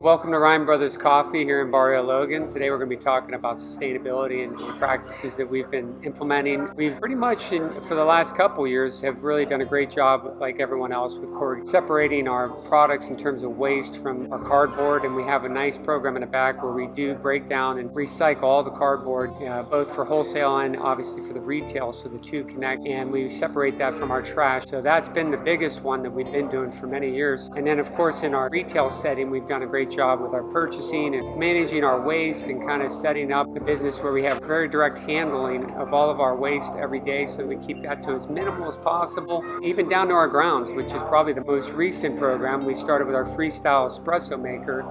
Welcome to Ryan Brothers Coffee here in Barrio Logan. Today we're going to be talking about sustainability and practices that we've been implementing. We've pretty much, for the last couple years, have really done a great job, like everyone else, with separating our products in terms of waste from our cardboard. And we have a nice program in the back where we do break down and recycle all the cardboard, both for wholesale and obviously for the retail, so the two connect. And we separate that from our trash. So that's been the biggest one that we've been doing for many years. And then, of course, in our retail setting, we've done a great job with our purchasing and managing our waste and kind of setting up a business where we have very direct handling of all of our waste every day, so we keep that to as minimal as possible, even down to our grounds, which is probably the most recent program. We started with our freestyle espresso maker,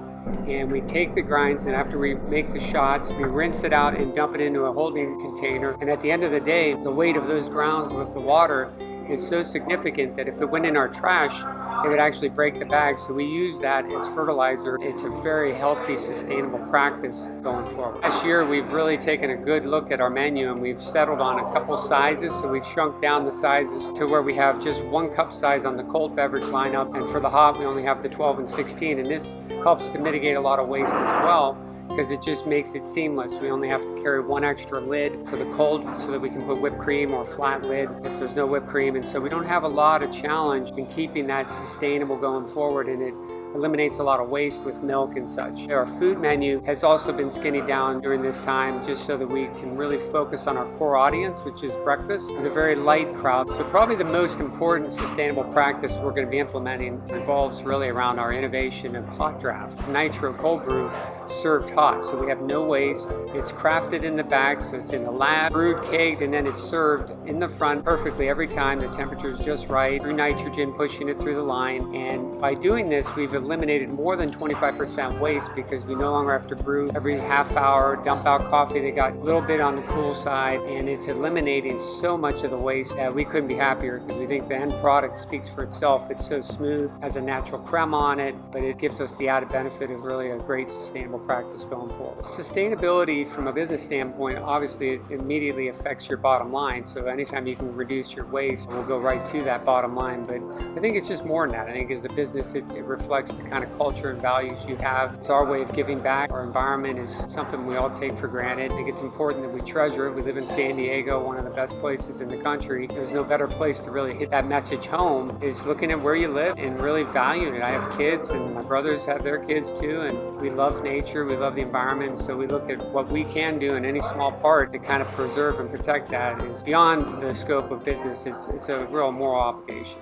and we take the grinds, and after we make the shots, we rinse it out and dump it into a holding container. And at the end of the day, the weight of those grounds with the water is so significant that if it went in our trash, it would actually break the bag. So we use that as fertilizer. It's a very healthy, sustainable practice going forward. Last year, we've really taken a good look at our menu, and we've settled on a couple sizes. So we've shrunk down the sizes to where we have just 1 cup size on the cold beverage lineup. And for the hot, we only have the 12 and 16. And this helps to mitigate a lot of waste as well, because it just makes it seamless. We only have to carry 1 extra lid for the cold so that we can put whipped cream or a flat lid if there's no whipped cream. And so we don't have a lot of challenge in keeping that sustainable going forward, and it eliminates a lot of waste with milk and such. Our food menu has also been skinny down during this time, just so that we can really focus on our core audience, which is breakfast, with a very light crowd. So probably the most important sustainable practice we're going to be implementing revolves really around our innovation of hot draft. Nitro cold brew served hot, so we have no waste. It's crafted in the back, so it's in the lab, brewed, caked, and then it's served in the front perfectly every time. The temperature is just right, through nitrogen, pushing it through the line. And by doing this, we've eliminated more than 25% waste, because we no longer have to brew every half hour, dump out coffee that got a little bit on the cool side, and it's eliminating so much of the waste that we couldn't be happier, because we think the end product speaks for itself. It's so smooth, has a natural creme on it, but it gives us the added benefit of really a great sustainable practice going forward. Sustainability from a business standpoint, obviously it immediately affects your bottom line. So anytime you can reduce your waste, we'll go right to that bottom line. But I think it's just more than that. I think as a business, it reflects the kind of culture and values you have. It's our way of giving back. Our environment is something we all take for granted. I think it's important that we treasure it. We live in San Diego, one of the best places in the country. There's no better place to really hit that message home, is looking at where you live and really valuing it. I have kids, and my brothers have their kids too, and we love nature, we love the environment, so we look at what we can do in any small part to kind of preserve and protect that. Is beyond the scope of business. It's a real moral obligation.